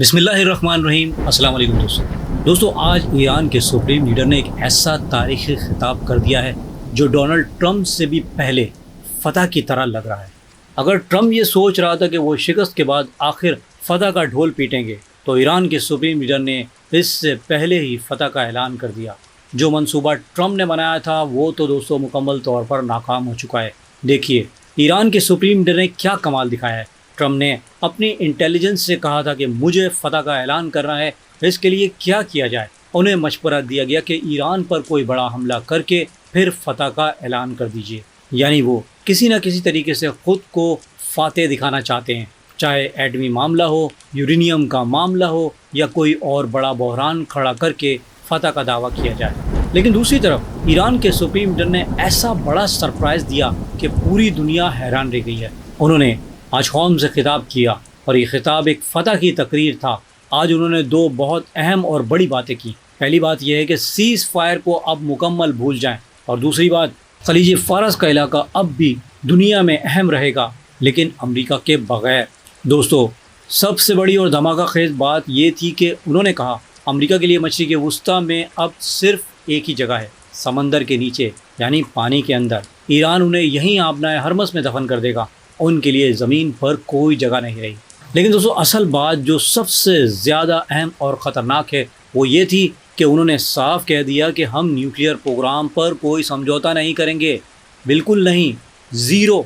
बिस्मिल्लाहिर्रहमानिर्रहीम। अस्सलाम वालेकुम दोस्तों आज ईरान के सुप्रीम लीडर ने एक ऐसा तारीखी खिताब कर दिया है जो डोनाल्ड ट्रंप से भी पहले फतह की तरह लग रहा है। अगर ट्रंप ये सोच रहा था कि वो शिकस्त के बाद आखिर फतह का ढोल पीटेंगे, तो ईरान के सुप्रीम लीडर ने इससे पहले ही फतह का ऐलान कर दिया। जो मंसूबा ट्रंप ने बनाया था वो तो दोस्तों मुकम्मल तौर पर नाकाम हो चुका है। देखिए ईरान के सुप्रीम लीडर ने क्या कमाल दिखाया है। ट्रंप ने अपनी इंटेलिजेंस से कहा था कि मुझे फतह का ऐलान करना है, इसके लिए क्या किया जाए। उन्हें मशवरा दिया गया कि ईरान पर कोई बड़ा हमला करके फिर फतह का ऐलान कर दीजिए। यानी वो किसी न किसी तरीके से ख़ुद को फातेह दिखाना चाहते हैं, चाहे एटमी मामला हो, यूरेनियम का मामला हो या कोई और बड़ा बहरान खड़ा करके फतह का दावा किया जाए। लेकिन दूसरी तरफ ईरान के सुप्रीम लीडर ने ऐसा बड़ा सरप्राइज़ दिया कि पूरी दुनिया हैरान रह गई है। उन्होंने आज कौम से खिताब किया और ये खिताब एक फ़तह की तकरीर था। आज उन्होंने दो बहुत अहम और बड़ी बातें की। पहली बात यह है कि सीज़ फायर को अब मुकम्मल भूल जाएं, और दूसरी बात खलीज फ़ारस का इलाका अब भी दुनिया में अहम रहेगा, लेकिन अमेरिका के बग़ैर। दोस्तों सबसे बड़ी और धमाका खेज़ बात ये थी कि उन्होंने कहा अमेरिका के लिए मशरिक़ वुस्ता में अब सिर्फ एक ही जगह है, समंदर के नीचे, यानी पानी के अंदर। ईरान उन्हें यहीं आबनाए हरमस में दफन कर देगा, उनके लिए ज़मीन पर कोई जगह नहीं रही। लेकिन दोस्तों असल बात जो सबसे ज़्यादा अहम और ख़तरनाक है वो ये थी कि उन्होंने साफ कह दिया कि हम न्यूक्लियर प्रोग्राम पर कोई समझौता नहीं करेंगे, बिल्कुल नहीं, ज़ीरो।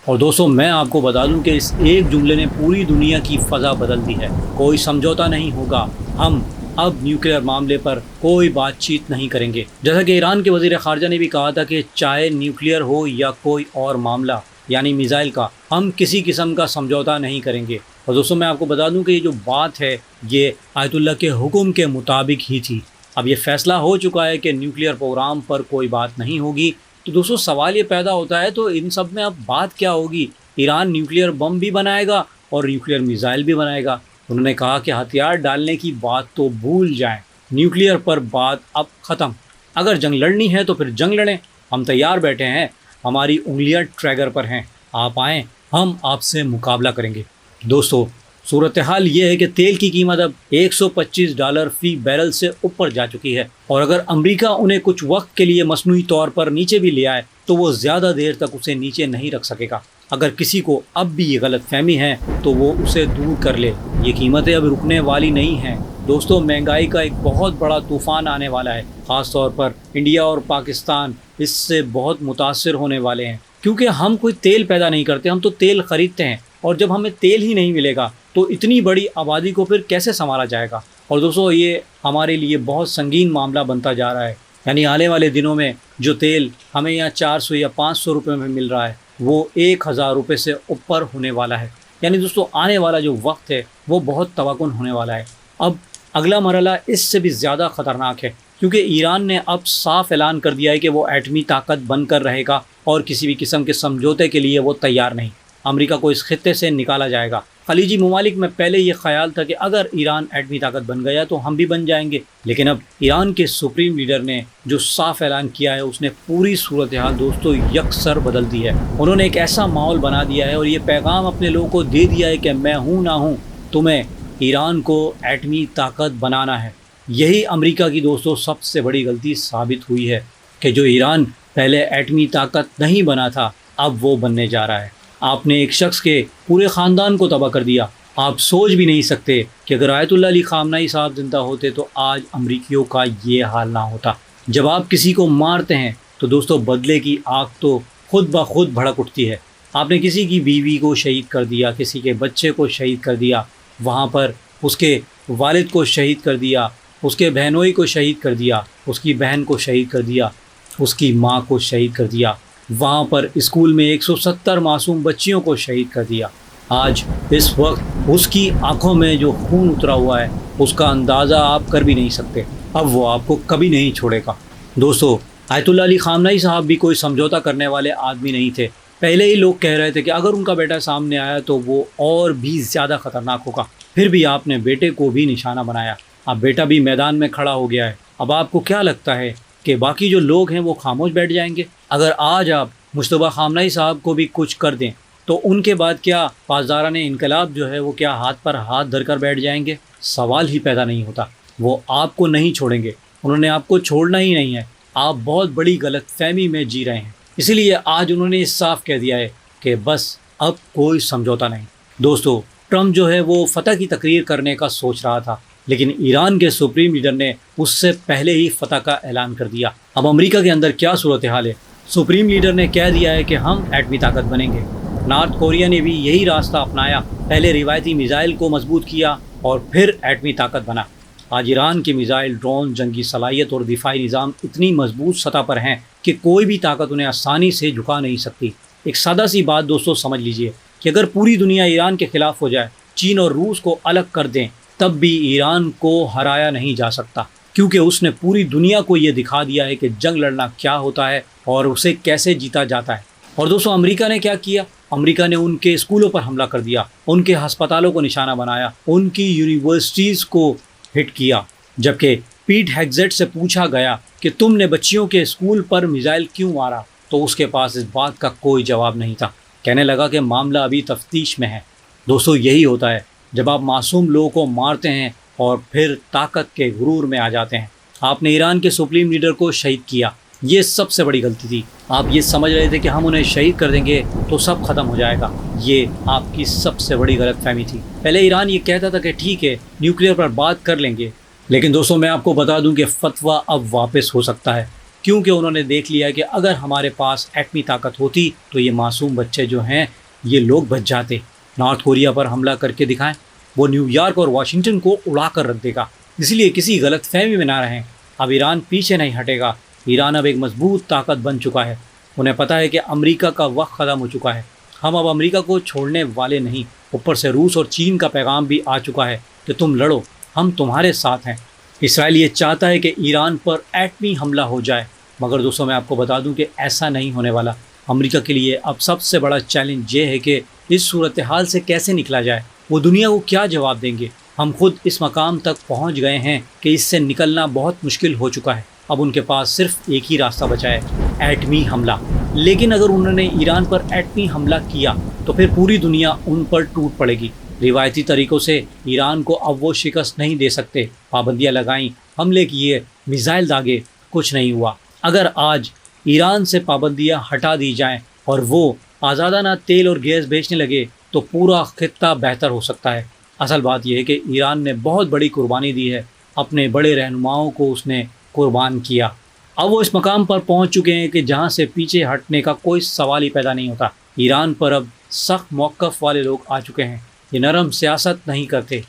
और दोस्तों मैं आपको बता दूं कि इस एक जुमले ने पूरी दुनिया की फ़ज़ा बदल दी है। कोई समझौता नहीं होगा, हम अब न्यूक्लियर मामले पर कोई बातचीत नहीं करेंगे। जैसा कि ईरान के वज़ीर ख़ारजा ने भी कहा था कि चाहे न्यूक्लियर हो या कोई और मामला यानी मिसाइल का, हम किसी किस्म का समझौता नहीं करेंगे। और दोस्तों मैं आपको बता दूं कि ये जो बात है ये आयतुल्लाह के हुक्म के मुताबिक ही थी। अब ये फ़ैसला हो चुका है कि न्यूक्लियर प्रोग्राम पर कोई बात नहीं होगी। तो दोस्तों सवाल ये पैदा होता है तो इन सब में अब बात क्या होगी। ईरान न्यूक्लियर बम भी बनाएगा और न्यूक्लियर मिसाइल भी बनाएगा। उन्होंने कहा कि हथियार डालने की बात तो भूल जाएँ, न्यूक्लियर पर बात अब ख़त्म। अगर जंग लड़नी है तो फिर जंग लड़ें, हम तैयार बैठे हैं, हमारी उंगलियां ट्रैगर पर हैं, आप आएँ, हम आपसे मुकाबला करेंगे। दोस्तों सूरत हाल ये है कि तेल की कीमत अब $125 फ़ी बैरल से ऊपर जा चुकी है, और अगर अमेरिका उन्हें कुछ वक्त के लिए मसनूई तौर पर नीचे भी ले आए तो वो ज़्यादा देर तक उसे नीचे नहीं रख सकेगा। अगर किसी को अब भी ये गलतफहमी है तो वो उसे दूर कर ले, ये कीमतें अब रुकने वाली नहीं हैं। दोस्तों महंगाई का एक बहुत बड़ा तूफ़ान आने वाला है, ख़ास तौर पर इंडिया और पाकिस्तान इससे बहुत मुतासिर होने वाले हैं, क्योंकि हम कोई तेल पैदा नहीं करते, हम तो तेल ख़रीदते हैं। और जब हमें तेल ही नहीं मिलेगा तो इतनी बड़ी आबादी को फिर कैसे संभाला जाएगा। और दोस्तों ये हमारे लिए बहुत संगीन मामला बनता जा रहा है। यानी आने वाले दिनों में जो तेल हमें यहाँ 400 या 500 रुपये में मिल रहा है वो 1000 रुपये से ऊपर होने वाला है। यानी दोस्तों आने वाला जो वक्त है वो बहुत तवक्कुन होने वाला है। अब अगला मरहला इससे भी ज़्यादा ख़तरनाक है, क्योंकि ईरान ने अब साफ ऐलान कर दिया है कि वो एटमी ताकत बनकर रहेगा और किसी भी किस्म के समझौते के लिए वो तैयार नहीं। अमेरिका को इस खित्ते से निकाला जाएगा। खलीजी ममालिक में पहले ये ख्याल था कि अगर ईरान एटमी ताकत बन गया तो हम भी बन जाएंगे, लेकिन अब ईरान के सुप्रीम लीडर ने जो साफ ऐलान किया है उसने पूरी सूरत हाल दोस्तों यकसर बदल दी है। उन्होंने एक ऐसा माहौल बना दिया है और ये पैगाम अपने लोगों को दे दिया है कि मैं हूँ ना हूँ, तुम्हें ईरान को एटमी ताकत बनाना है। यही अमेरिका की दोस्तों सबसे बड़ी गलती साबित हुई है कि जो ईरान पहले एटमी ताकत नहीं बना था अब वो बनने जा रहा है। आपने एक शख्स के पूरे ख़ानदान को तबाह कर दिया। आप सोच भी नहीं सकते कि अगर आयतुल्लाह अली ख़ामनेई साहब ज़िंदा होते तो आज अमरीकियों का ये हाल ना होता। जब आप किसी को मारते हैं तो दोस्तों बदले की आग तो खुद ब खुद भड़क उठती है। आपने किसी की बीवी को शहीद कर दिया, किसी के बच्चे को शहीद कर दिया, वहाँ पर उसके वालिद को शहीद कर दिया, उसके बहनोई को शहीद कर दिया, उसकी बहन को शहीद कर दिया, उसकी माँ को शहीद कर दिया, वहाँ पर स्कूल में 170 मासूम बच्चियों को शहीद कर दिया। आज इस वक्त उसकी आंखों में जो खून उतरा हुआ है उसका अंदाज़ा आप कर भी नहीं सकते। अब वो आपको कभी नहीं छोड़ेगा। दोस्तों आयतुल्लाह अली ख़ामनेई साहब भी कोई समझौता करने वाले आदमी नहीं थे। पहले ही लोग कह रहे थे कि अगर उनका बेटा सामने आया तो वो और भी ज़्यादा ख़तरनाक होगा। फिर भी आपने बेटे को भी निशाना बनाया। अब बेटा भी मैदान में खड़ा हो गया है। अब आपको क्या लगता है कि बाकी जो लोग हैं वो खामोश बैठ जाएंगे? अगर आज आप मुश्तबा ख़ामनेई साहब को भी कुछ कर दें तो उनके बाद क्या पासदाराने इनकलाब जो है वो क्या हाथ पर हाथ धरकर बैठ जाएंगे? सवाल ही पैदा नहीं होता। वो आपको नहीं छोड़ेंगे, उन्होंने आपको छोड़ना ही नहीं है। आप बहुत बड़ी गलतफहमी में जी रहे हैं। इसीलिए आज उन्होंने साफ कह दिया है कि बस अब कोई समझौता नहीं। दोस्तों, ट्रम्प जो है वो फतह की तकरीर करने का सोच रहा था, लेकिन ईरान के सुप्रीम लीडर ने उससे पहले ही फतह का ऐलान कर दिया। अब अमेरिका के अंदर क्या सूरत हाल है? सुप्रीम लीडर ने कह दिया है कि हम एटमी ताकत बनेंगे। नॉर्थ कोरिया ने भी यही रास्ता अपनाया, पहले रिवायती मिसाइल को मजबूत किया और फिर एटमी ताकत बना। आज ईरान की मिसाइल, ड्रोन, जंगी सलाहियत और दिफाई निज़ाम इतनी मजबूत सतह पर हैं कि कोई भी ताकत उन्हें आसानी से झुका नहीं सकती। एक सादा सी बात दोस्तों समझ लीजिए कि अगर पूरी दुनिया ईरान के खिलाफ हो जाए, चीन और रूस को अलग कर दें, तब भी ईरान को हराया नहीं जा सकता, क्योंकि उसने पूरी दुनिया को ये दिखा दिया है कि जंग लड़ना क्या होता है और उसे कैसे जीता जाता है। और दोस्तों, अमेरिका ने क्या किया? अमेरिका ने उनके स्कूलों पर हमला कर दिया, उनके अस्पतालों को निशाना बनाया, उनकी यूनिवर्सिटीज़ को हिट किया। जबकि पीट हेग्सेट से पूछा गया कि तुमने बच्चियों के स्कूल पर मिसाइल क्यों मारा, तो उसके पास इस बात का कोई जवाब नहीं था। कहने लगा कि मामला अभी तफ्तीश में है। दोस्तों, यही होता है जब आप मासूम लोगों को मारते हैं और फिर ताकत के गुरूर में आ जाते हैं। आपने ईरान के सुप्रीम लीडर को शहीद किया, ये सबसे बड़ी गलती थी। आप ये समझ रहे थे कि हम उन्हें शहीद कर देंगे तो सब खत्म हो जाएगा। ये आपकी सबसे बड़ी गलतफहमी थी। पहले ईरान ये कहता था कि ठीक है, न्यूक्लियर पर बात कर लेंगे, लेकिन दोस्तों मैं आपको बता दूं कि फतवा अब वापस हो सकता है, क्योंकि उन्होंने देख लिया कि अगर हमारे पास एटमी ताकत होती तो ये मासूम बच्चे जो हैं ये लोग बच जाते। नॉर्थ कोरिया पर हमला करके दिखाएं, वो न्यूयॉर्क और वाशिंगटन को उड़ा कर रख देगा। इसलिए किसी गलतफहमी में ना रहें। अब ईरान पीछे नहीं हटेगा। ईरान अब एक मजबूत ताकत बन चुका है। उन्हें पता है कि अमेरिका का वक्त ख़त्म हो चुका है। हम अब अमेरिका को छोड़ने वाले नहीं। ऊपर से रूस और चीन का पैगाम भी आ चुका है कि तुम लड़ो, हम तुम्हारे साथ हैं। इसराइल ये चाहता है कि ईरान पर एटमी हमला हो जाए, मगर दोस्तों मैं आपको बता दूं कि ऐसा नहीं होने वाला। अमेरिका के लिए अब सबसे बड़ा चैलेंज ये है कि इस सूरत हाल से कैसे निकला जाए। वो दुनिया को क्या जवाब देंगे? हम खुद इस मकाम तक पहुंच गए हैं कि इससे निकलना बहुत मुश्किल हो चुका है। अब उनके पास सिर्फ एक ही रास्ता बचा है, एटमी हमला। लेकिन अगर उन्होंने ईरान पर एटमी हमला किया तो फिर पूरी दुनिया उन पर टूट पड़ेगी। रिवायती तरीक़ों से ईरान को अब वो शिकस्त नहीं दे सकते। पाबंदियाँ लगाईं, हमले किए, मिसाइल दागे, कुछ नहीं हुआ। अगर आज ईरान से पाबंदियाँ हटा दी जाएं और वो आज़ादाना तेल और गैस बेचने लगे तो पूरा खित्ता बेहतर हो सकता है। असल बात यह है कि ईरान ने बहुत बड़ी कुर्बानी दी है, अपने बड़े रहनुमाओं को उसने कुर्बान किया। अब वो इस मकाम पर पहुंच चुके हैं कि जहां से पीछे हटने का कोई सवाल ही पैदा नहीं होता। ईरान पर अब सख्त मौक़िफ़ वाले लोग आ चुके हैं, ये नरम सियासत नहीं करते।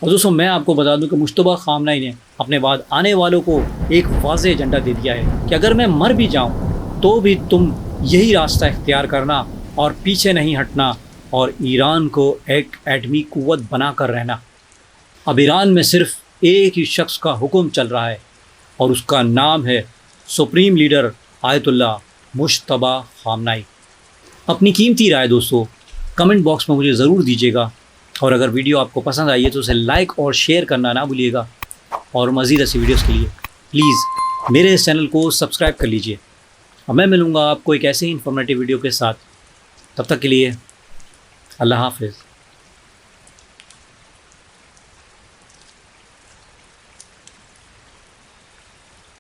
और दोस्तों मैं आपको बता दूं कि मुश्तबा ख़ामनेई ने अपने बाद आने वालों को एक वाज़ेह एजेंडा दे दिया है कि अगर मैं मर भी जाऊं तो भी तुम यही रास्ता इख्तियार करना और पीछे नहीं हटना और ईरान को एक एटमी क़ुव्वत बना कर रहना। अब ईरान में सिर्फ एक ही शख्स का हुक्म चल रहा है और उसका नाम है सुप्रीम लीडर आयतुल्लाह मुश्तबा ख़ामनेई। अपनी कीमती राय दोस्तों कमेंट बॉक्स में मुझे ज़रूर दीजिएगा, और अगर वीडियो आपको पसंद आई है तो उसे लाइक और शेयर करना ना भूलिएगा। और मज़ीद ऐसी वीडियोस के लिए प्लीज़ मेरे इस चैनल को सब्सक्राइब कर लीजिए। और मैं मिलूँगा आपको एक ऐसे ही इन्फॉर्मेटिव वीडियो के साथ। तब तक के लिए अल्लाह हाफ़िज़।